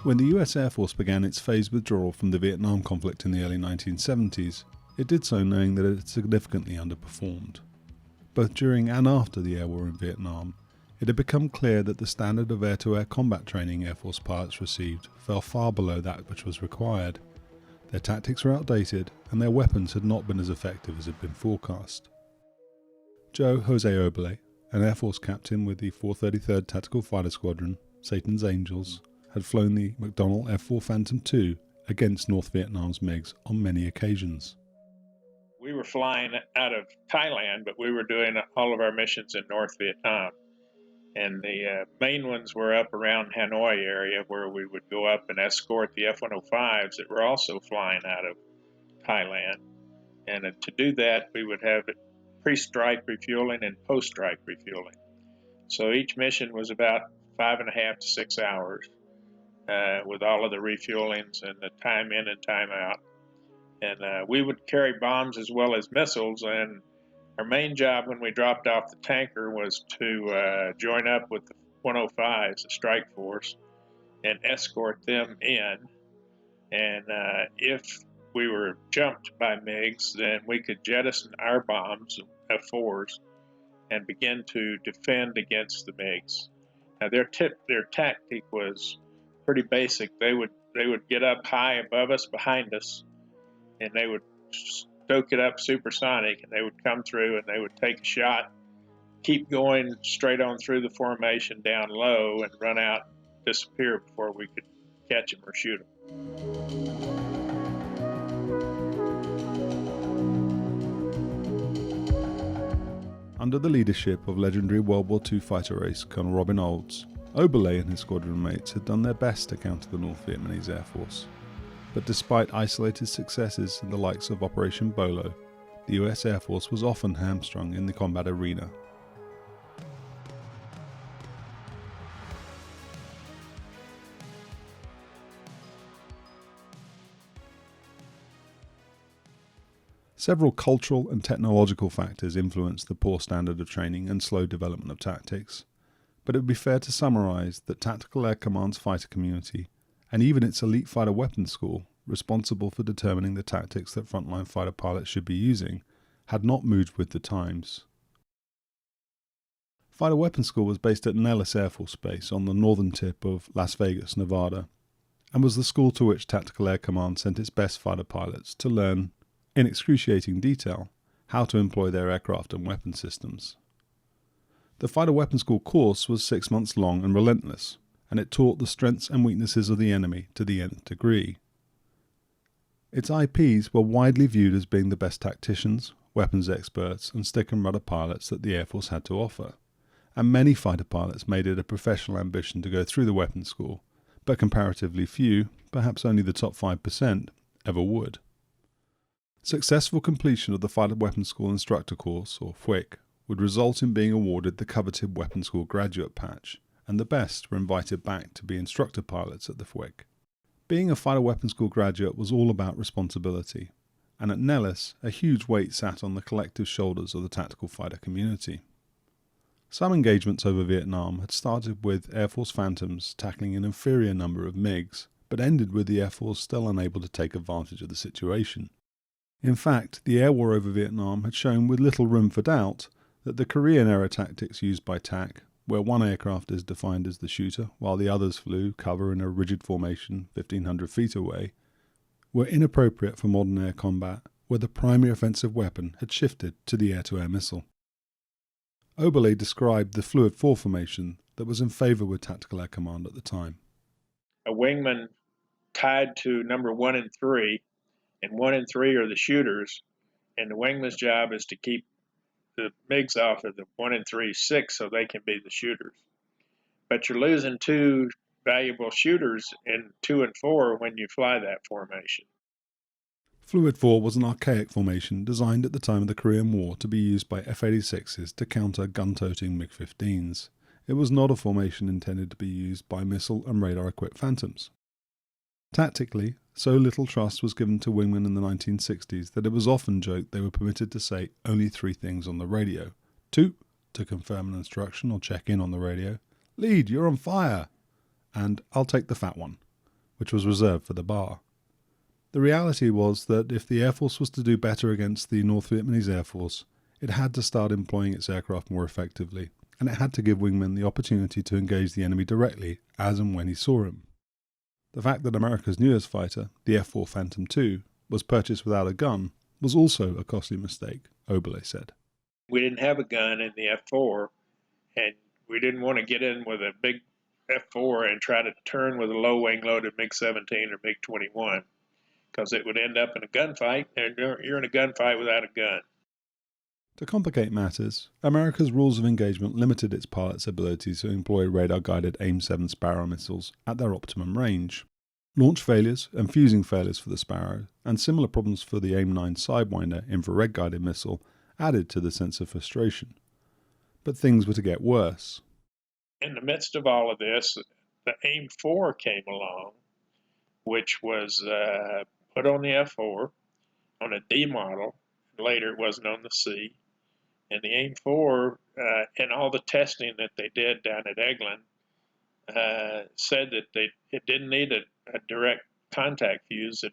When the US Air Force began its phased withdrawal from the Vietnam conflict in the early 1970s, it did so knowing that it had significantly underperformed. Both during and after the air war in Vietnam, it had become clear that the standard of air-to-air combat training Air Force pilots received fell far below that which was required. Their tactics were outdated, and their weapons had not been as effective as had been forecast. Jose Oberle, an Air Force captain with the 433rd Tactical Fighter Squadron, Satan's Angels, had flown the McDonnell F-4 Phantom II against North Vietnam's MiGs on many occasions. We were flying out of Thailand, but we were doing all of our missions in North Vietnam. And the main ones were up around Hanoi area, where we would go up and escort the F-105s that were also flying out of Thailand. And to do that, we would have pre-strike refueling and post-strike refueling. So each mission was about 5.5 to 6 hours with all of the refuelings and the time in and time out. And we would carry bombs as well as missiles, and our main job when we dropped off the tanker was to join up with the 105s, the strike force, and escort them in. And if we were jumped by MiGs, then we could jettison our bombs, F4s, and begin to defend against the MiGs. Now their tactic was pretty basic. They would get up high above us, behind us, and they would stoke it up supersonic, and they would come through and they would take a shot, keep going straight on through the formation down low, and run out, disappear before we could catch them or shoot them. Under the leadership of legendary World War II fighter ace Colonel Robin Olds, Oberle and his squadron mates had done their best to counter the North Vietnamese Air Force. But despite isolated successes in the likes of Operation Bolo, the US Air Force was often hamstrung in the combat arena. Several cultural and technological factors influenced the poor standard of training and slow development of tactics, but it would be fair to summarise that Tactical Air Command's fighter community, and even its elite fighter weapons school, responsible for determining the tactics that frontline fighter pilots should be using, had not moved with the times. Fighter Weapons School was based at Nellis Air Force Base on the northern tip of Las Vegas, Nevada, and was the school to which Tactical Air Command sent its best fighter pilots to learn, in excruciating detail, how to employ their aircraft and weapon systems. The Fighter Weapons School course was 6 months long and relentless, and it taught the strengths and weaknesses of the enemy to the nth degree. Its IPs were widely viewed as being the best tacticians, weapons experts, and stick and rudder pilots that the Air Force had to offer, and many fighter pilots made it a professional ambition to go through the weapons school, but comparatively few, perhaps only the top 5%, ever would. Successful completion of the Fighter Weapons School Instructor Course, or FWIC, would result in being awarded the coveted Weapons School Graduate Patch, and the best were invited back to be instructor pilots at the FWIC. Being a Fighter Weapons School graduate was all about responsibility, and at Nellis, a huge weight sat on the collective shoulders of the tactical fighter community. Some engagements over Vietnam had started with Air Force Phantoms tackling an inferior number of MiGs, but ended with the Air Force still unable to take advantage of the situation. In fact, the air war over Vietnam had shown with little room for doubt that the Korean-era tactics used by TAC, where one aircraft is defined as the shooter while the others flew cover in a rigid formation 1,500 feet away, were inappropriate for modern air combat, where the primary offensive weapon had shifted to the air-to-air missile. Oberle described the Fluid 4 formation that was in favour with Tactical Air Command at the time. A wingman tied to number 1 and 3, and 1 and 3 are the shooters, and the wingman's job is to keep the MiGs off of the 1 and 3 6 so they can be the shooters. But you're losing 2 valuable shooters in 2 and 4 when you fly that formation. Fluid 4 was an archaic formation designed at the time of the Korean War to be used by F-86s to counter gun-toting MiG-15s. It was not a formation intended to be used by missile and radar-equipped Phantoms. Tactically, so little trust was given to wingmen in the 1960s that it was often joked they were permitted to say only 3 things on the radio. 2, to confirm an instruction or check in on the radio. Lead, you're on fire! And I'll take the fat one. which was reserved for the bar. The reality was that if the Air Force was to do better against the North Vietnamese Air Force, it had to start employing its aircraft more effectively, and it had to give wingmen the opportunity to engage the enemy directly as and when he saw him. The fact that America's newest fighter, the F-4 Phantom II, was purchased without a gun was also a costly mistake, Oberle said. We didn't have a gun in the F-4, and we didn't want to get in with a big F-4 and try to turn with a low wing loaded MiG-17 or MiG-21, because it would end up in a gunfight, and you're in a gunfight without a gun. To complicate matters, America's rules of engagement limited its pilots' ability to employ radar-guided AIM-7 Sparrow missiles at their optimum range. Launch failures and fusing failures for the Sparrow, and similar problems for the AIM-9 Sidewinder infrared-guided missile, added to the sense of frustration. But things were to get worse. In the midst of all of this, the AIM-4 came along, which was put on the F-4 on a D model. Later, it wasn't on the C. And the AIM-4, and all the testing that they did down at Eglin, said that it didn't need a direct contact fuse, that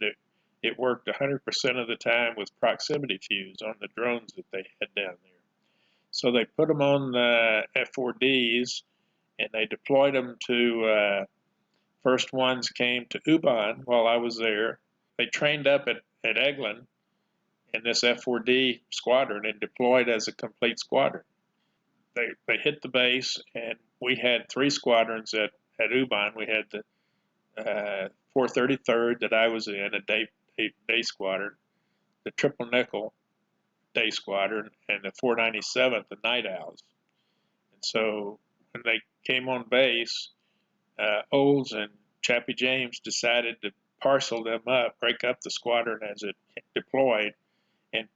it worked 100% of the time with proximity fuse on the drones that they had down there. So they put them on the F-4Ds, and they deployed them to, first ones came to Ubon while I was there. They trained up at Eglin in this F-4D squadron and deployed as a complete squadron. They hit the base, and we had 3 squadrons at Ubon. We had the 433rd that I was in, a day squadron, the Triple Nickel day squadron, and the 497th, the Night Owls. And so when they came on base, Olds and Chappie James decided to parcel them up, break up the squadron as it deployed, and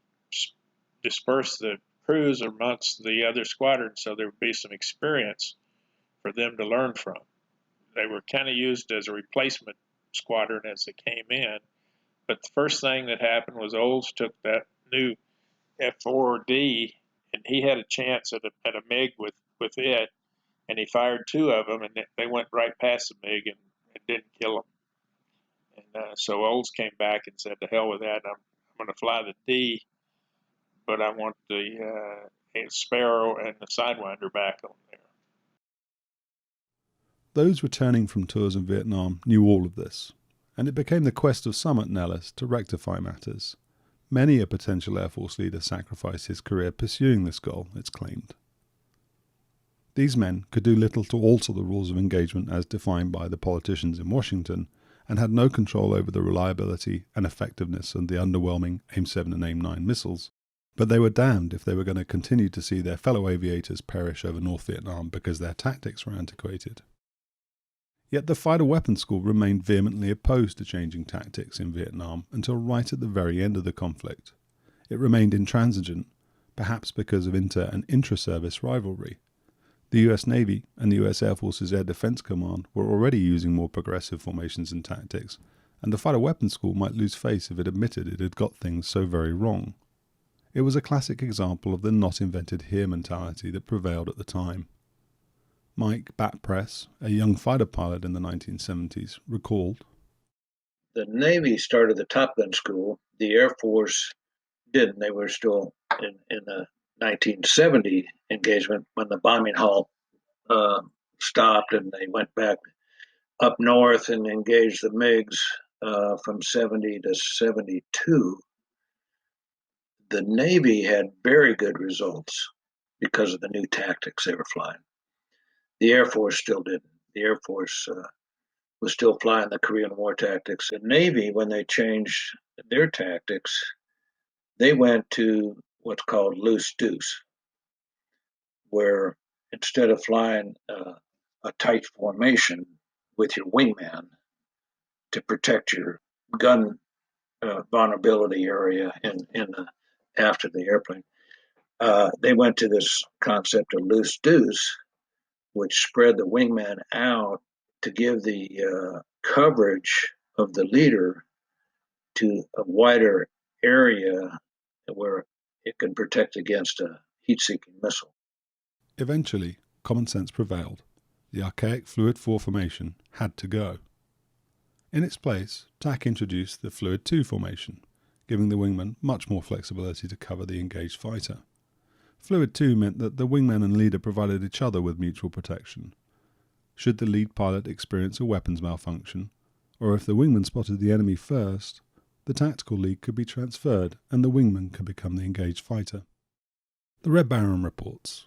disperse the crews amongst the other squadrons so there would be some experience for them to learn from. They were kind of used as a replacement squadron as they came in, but the first thing that happened was Olds took that new F-4D, and he had a chance at a MiG with it, and he fired 2 of them, and they went right past the MiG and didn't kill them. And so Olds came back and said, to hell with that, I'm going to fly the D, but I want the Sparrow and the Sidewinder back on there. Those returning from tours in Vietnam knew all of this, and it became the quest of some at Nellis to rectify matters. Many a potential Air Force leader sacrificed his career pursuing this goal, it's claimed. These men could do little to alter the rules of engagement as defined by the politicians in Washington, and had no control over the reliability and effectiveness of the underwhelming AIM-7 and AIM-9 missiles. But they were damned if they were going to continue to see their fellow aviators perish over North Vietnam because their tactics were antiquated. Yet the fighter weapons school remained vehemently opposed to changing tactics in Vietnam until right at the very end of the conflict. It remained intransigent, perhaps because of inter- and intra-service rivalry. The US Navy and the US Air Force's Air Defense Command were already using more progressive formations and tactics, and the fighter weapons school might lose face if it admitted it had got things so very wrong. It was a classic example of the not invented here mentality that prevailed at the time. Mike Batpress, a young fighter pilot in the 1970s, recalled, "The Navy started the Top Gun school. The Air Force didn't. They were still in the 1970 engagement when the bombing halt stopped, and they went back up north and engaged the MiGs from 70 to 72. The Navy had very good results because of the new tactics they were flying. The Air Force still didn't. The Air Force was still flying the Korean War tactics. The Navy, when they changed their tactics, they went to what's called loose deuce, where instead of flying a tight formation with your wingman to protect your gun vulnerability area after the airplane, they went to this concept of loose deuce, which spread the wingman out to give the coverage of the leader to a wider area where it can protect against a heat-seeking missile. Eventually, common sense prevailed. The archaic fluid 4 formation had to go. In its place, TAC introduced the Fluid 2 formation, giving the wingman much more flexibility to cover the engaged fighter. Fluid 2 meant that the wingman and leader provided each other with mutual protection. Should the lead pilot experience a weapons malfunction, or if the wingman spotted the enemy first, the tactical lead could be transferred and the wingman could become the engaged fighter. The Red Baron reports.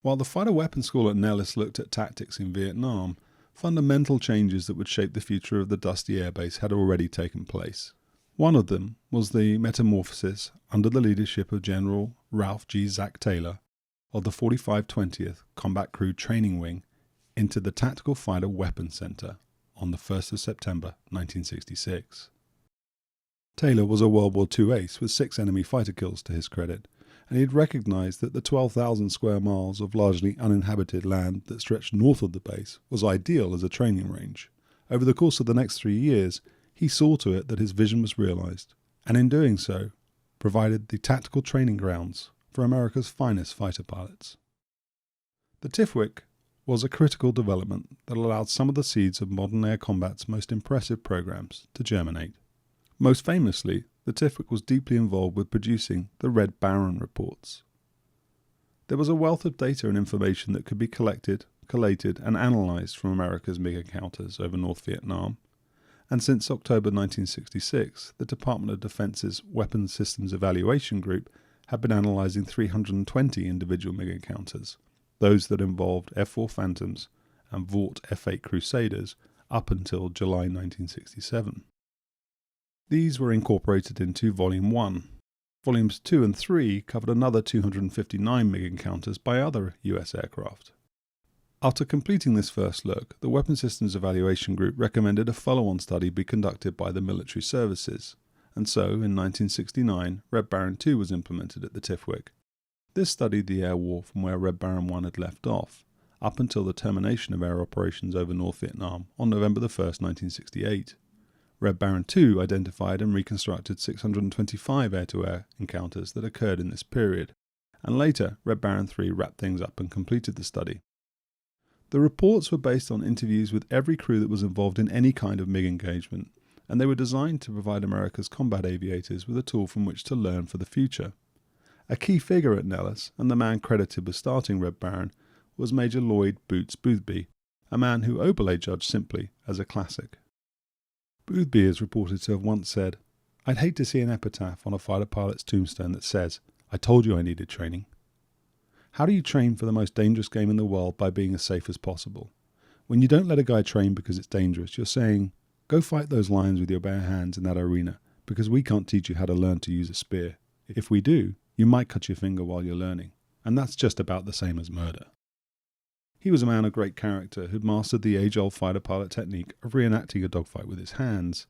While the Fighter Weapons School at Nellis looked at tactics in Vietnam, fundamental changes that would shape the future of the Dusty Air Base had already taken place. One of them was the metamorphosis, under the leadership of General Ralph G. Zack Taylor, of the 45 20th Combat Crew Training Wing into the Tactical Fighter Weapons Center on the 1st of September 1966. Taylor was a World War II ace with 6 enemy fighter kills to his credit, and he had recognized that the 12,000 square miles of largely uninhabited land that stretched north of the base was ideal as a training range. Over the course of the next 3 years, he saw to it that his vision was realized, and in doing so, provided the tactical training grounds for America's finest fighter pilots. The TIFWIC was a critical development that allowed some of the seeds of modern air combat's most impressive programs to germinate. Most famously, the TIFWIC was deeply involved with producing the Red Baron reports. There was a wealth of data and information that could be collected, collated, and analysed from America's MiG encounters over North Vietnam, and since October 1966, the Department of Defense's Weapons Systems Evaluation Group had been analysing 320 individual MiG encounters, those that involved F-4 Phantoms and Vought F-8 Crusaders, up until July 1967. These were incorporated into Volume 1. Volumes 2 and 3 covered another 259 MiG encounters by other US aircraft. After completing this first look, the Weapons Systems Evaluation Group recommended a follow-on study be conducted by the military services, and so in 1969 Red Baron 2 was implemented at the TIFWIC. This studied the air war from where Red Baron 1 had left off, up until the termination of air operations over North Vietnam on November 1, 1968. Red Baron 2 identified and reconstructed 625 air-to-air encounters that occurred in this period, and later Red Baron 3 wrapped things up and completed the study. The reports were based on interviews with every crew that was involved in any kind of MiG engagement, and they were designed to provide America's combat aviators with a tool from which to learn for the future. A key figure at Nellis, and the man credited with starting Red Baron, was Major Lloyd Boothby, a man who Oberle judged simply as a classic. Boothby is reported to have once said, "I'd hate to see an epitaph on a fighter pilot's tombstone that says, 'I told you I needed training.'" How do you train for the most dangerous game in the world by being as safe as possible? When you don't let a guy train because it's dangerous, you're saying, "Go fight those lions with your bare hands in that arena, because we can't teach you how to learn to use a spear. If we do, you might cut your finger while you're learning, and that's just about the same as murder." He was a man of great character who'd mastered the age-old fighter pilot technique of reenacting a dogfight with his hands.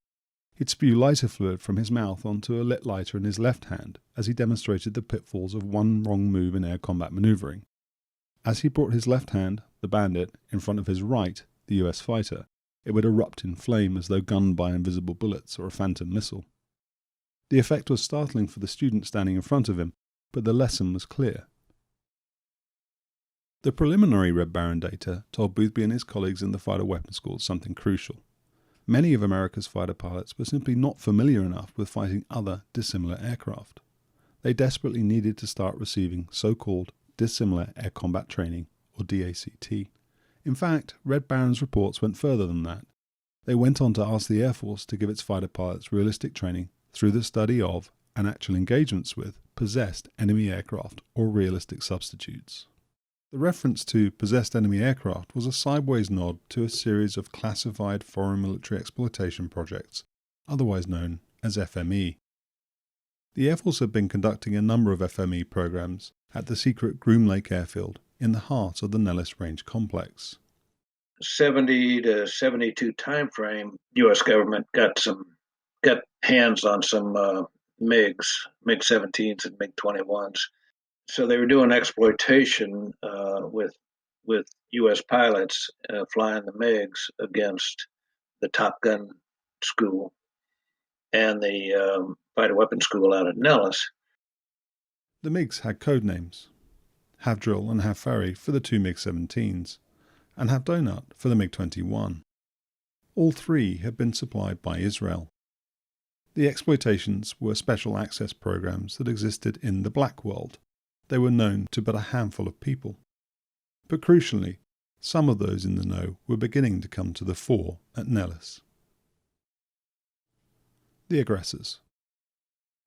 He'd spew lighter fluid from his mouth onto a lit lighter in his left hand as he demonstrated the pitfalls of one wrong move in air combat maneuvering. As he brought his left hand, the bandit, in front of his right, the US fighter, it would erupt in flame as though gunned by invisible bullets or a phantom missile. The effect was startling for the student standing in front of him, but the lesson was clear. The preliminary Red Baron data told Boothby and his colleagues in the fighter weapons school something crucial. Many of America's fighter pilots were simply not familiar enough with fighting other dissimilar aircraft. They desperately needed to start receiving so-called Dissimilar Air Combat Training, or DACT. In fact, Red Baron's reports went further than that. They went on to ask the Air Force to give its fighter pilots realistic training through the study of, and actual engagements with, possessed enemy aircraft or realistic substitutes. The reference to possessed enemy aircraft was a sideways nod to a series of classified foreign military exploitation projects, otherwise known as FME. The Air Force had been conducting a number of FME programs at the secret Groom Lake Airfield in the heart of the Nellis Range complex. 70 to 72 timeframe, U.S. government got hands on some MiGs, MiG-17s and MiG-21s. So they were doing exploitation with U.S. pilots flying the MiGs against the Top Gun school and the fighter weapons school out at Nellis. The MiGs had code names, Havdrill and Havfari for the two MiG-17s, and Havdonut for the MiG-21. All three had been supplied by Israel. The exploitations were special access programs that existed in the black world. They were known to but a handful of people. But crucially, some of those in the know were beginning to come to the fore at Nellis. The Aggressors.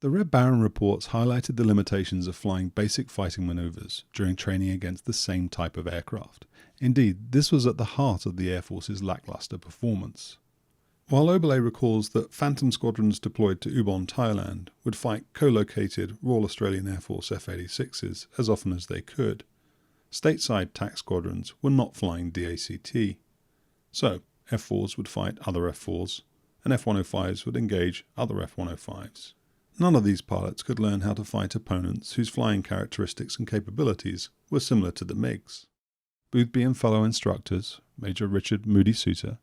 The Red Baron reports highlighted the limitations of flying basic fighting maneuvers during training against the same type of aircraft. Indeed, this was at the heart of the Air Force's lackluster performance. While Oberle recalls that Phantom squadrons deployed to Ubon, Thailand, would fight co-located Royal Australian Air Force F-86s as often as they could, stateside TACT squadrons were not flying DACT. So, F-4s would fight other F-4s, and F-105s would engage other F-105s. None of these pilots could learn how to fight opponents whose flying characteristics and capabilities were similar to the MiGs. Boothby and fellow instructors, Major Richard Moody Suter,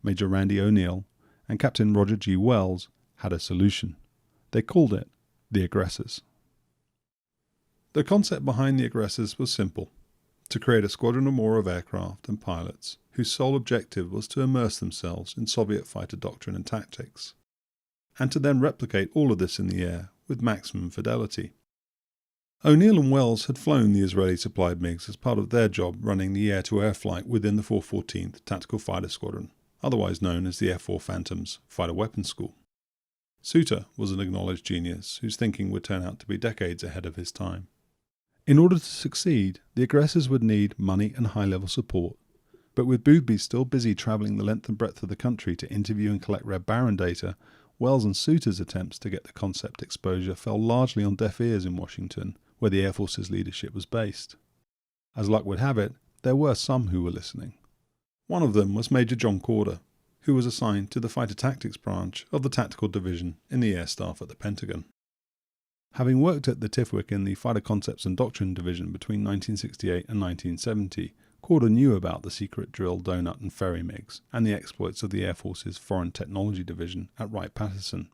Major Randy O'Neill, and Captain Roger G. Wells, had a solution. They called it the Aggressors. The concept behind the Aggressors was simple: to create a squadron or more of aircraft and pilots whose sole objective was to immerse themselves in Soviet fighter doctrine and tactics, and to then replicate all of this in the air with maximum fidelity. O'Neill and Wells had flown the Israeli-supplied MiGs as part of their job running the air-to-air flight within the 414th Tactical Fighter Squadron, otherwise known as the F-4 Phantoms Fighter Weapons School. Suter was an acknowledged genius whose thinking would turn out to be decades ahead of his time. In order to succeed, the Aggressors would need money and high-level support, but with Boothby still busy travelling the length and breadth of the country to interview and collect Red Baron data, Wells and Suter's attempts to get the concept exposure fell largely on deaf ears in Washington, where the Air Force's leadership was based. As luck would have it, there were some who were listening. One of them was Major John Corder, who was assigned to the Fighter Tactics branch of the Tactical Division in the Air Staff at the Pentagon. Having worked at the TIFWIC in the Fighter Concepts and Doctrine Division between 1968 and 1970, Corder knew about the secret drill, donut and ferry MiGs and the exploits of the Air Force's Foreign Technology Division at Wright-Patterson.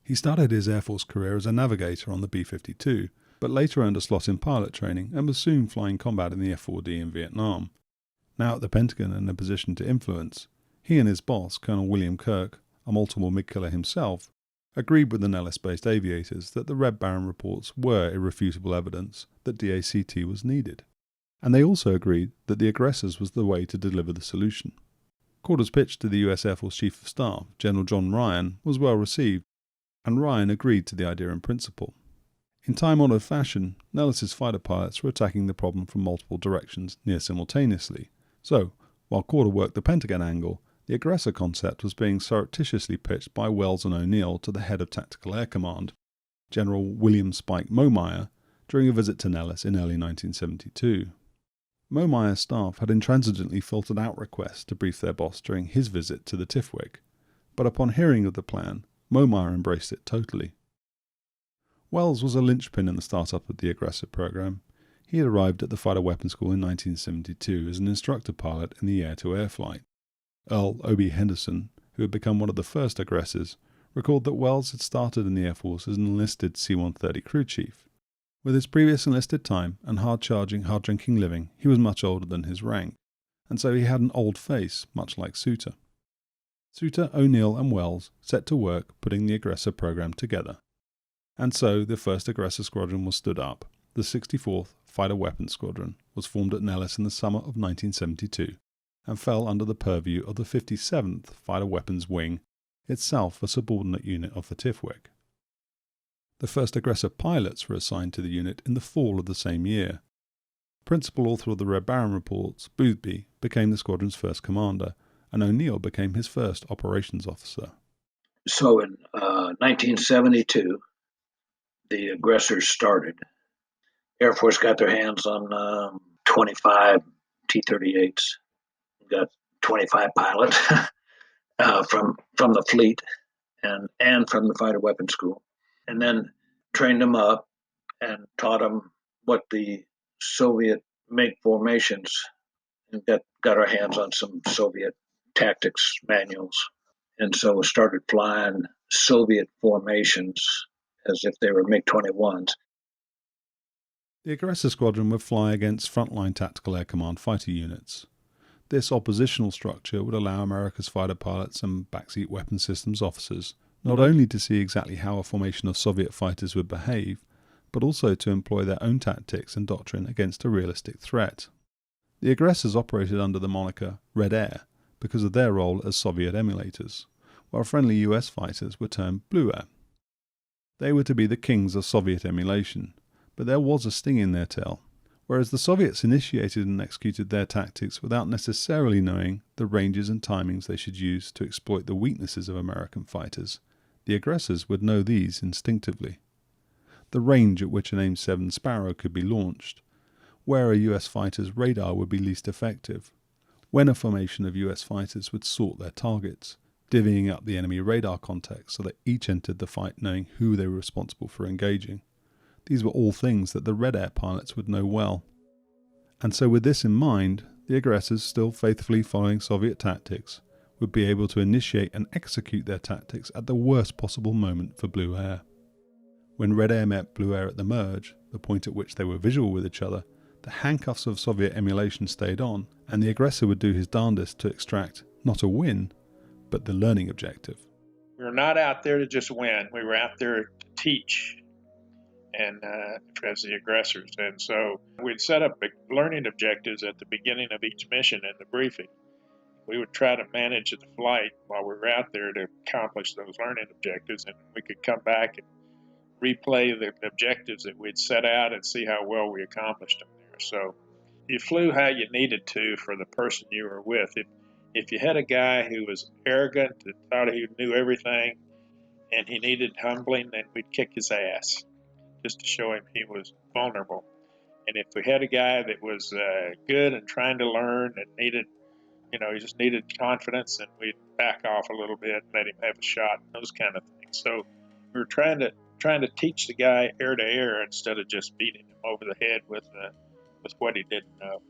He started his Air Force career as a navigator on the B-52, but later earned a slot in pilot training and was soon flying combat in the F-4D in Vietnam. Now at the Pentagon and in a position to influence, he and his boss, Colonel William Kirk, a multiple MiG killer himself, agreed with the Nellis-based aviators that the Red Baron reports were irrefutable evidence that DACT was needed. And they also agreed that the Aggressors was the way to deliver the solution. Corder's pitch to the US Air Force Chief of Staff, General John Ryan, was well received, and Ryan agreed to the idea in principle. In time-honoured fashion, Nellis's fighter pilots were attacking the problem from multiple directions near simultaneously. So, while Corder worked the Pentagon angle, the Aggressor concept was being surreptitiously pitched by Wells and O'Neill to the head of Tactical Air Command, General William Spike Momeyer, during a visit to Nellis in early 1972. Momeyer's staff had intransigently filtered out requests to brief their boss during his visit to the TIFWIC, but upon hearing of the plan, Momeyer embraced it totally. Wells was a linchpin in the start-up of the Aggressor program. He had arrived at the Fighter Weapons School in 1972 as an instructor pilot in the air-to-air flight. Earl O.B. Henderson, who had become one of the first Aggressors, recalled that Wells had started in the Air Force as an enlisted C-130 crew chief. With his previous enlisted time and hard-charging, hard-drinking living, he was much older than his rank, and so he had an old face, much like Suter. Suter, O'Neill and Wells set to work putting the Aggressor program together. And so the first Aggressor squadron was stood up. The 64th Fighter Weapons Squadron was formed at Nellis in the summer of 1972 and fell under the purview of the 57th Fighter Weapons Wing, itself a subordinate unit of the TIFWIC. The first Aggressor pilots were assigned to the unit in the fall of the same year. Principal author of the Red Baron reports, Boothby, became the squadron's first commander, and O'Neill became his first operations officer. So in 1972, the Aggressors started. Air Force got their hands on 25 T-38s. Got 25 pilots from the fleet and from the Fighter Weapons School, and then trained them up and taught them what the Soviet MiG formations, and got our hands on some Soviet tactics manuals, and so started flying Soviet formations as if they were MiG-21s. The Aggressor squadron would fly against frontline Tactical Air Command fighter units. This oppositional structure would allow America's fighter pilots and backseat weapon systems officers not only to see exactly how a formation of Soviet fighters would behave, but also to employ their own tactics and doctrine against a realistic threat. The aggressors operated under the moniker Red Air because of their role as Soviet emulators, while friendly US fighters were termed Blue Air. They were to be the kings of Soviet emulation, but there was a sting in their tail. Whereas the Soviets initiated and executed their tactics without necessarily knowing the ranges and timings they should use to exploit the weaknesses of American fighters, the aggressors would know these instinctively. The range at which an AIM-7 Sparrow could be launched, where a US fighter's radar would be least effective, when a formation of US fighters would sort their targets, divvying up the enemy radar contacts so that each entered the fight knowing who they were responsible for engaging. These were all things that the Red Air pilots would know well. And so with this in mind, the aggressors, still faithfully following Soviet tactics, would be able to initiate and execute their tactics at the worst possible moment for Blue Air. When Red Air met Blue Air at the merge, the point at which they were visual with each other, the handcuffs of Soviet emulation stayed on, and the aggressor would do his darndest to extract not a win, but the learning objective. We were not out there to just win. We were out there to teach, and as the aggressors. And so we'd set up learning objectives at the beginning of each mission in the briefing. We would try to manage the flight while we were out there to accomplish those learning objectives, and we could come back and replay the objectives that we'd set out and see how well we accomplished them there. So you flew how you needed to for the person you were with. If you had a guy who was arrogant and thought he knew everything and he needed humbling, then we'd kick his ass just to show him he was vulnerable. And if we had a guy that was good and trying to learn and needed, he just needed confidence, and we'd back off a little bit and let him have a shot, those kind of things. So we were trying to teach the guy air to air instead of just beating him over the head with what he didn't know.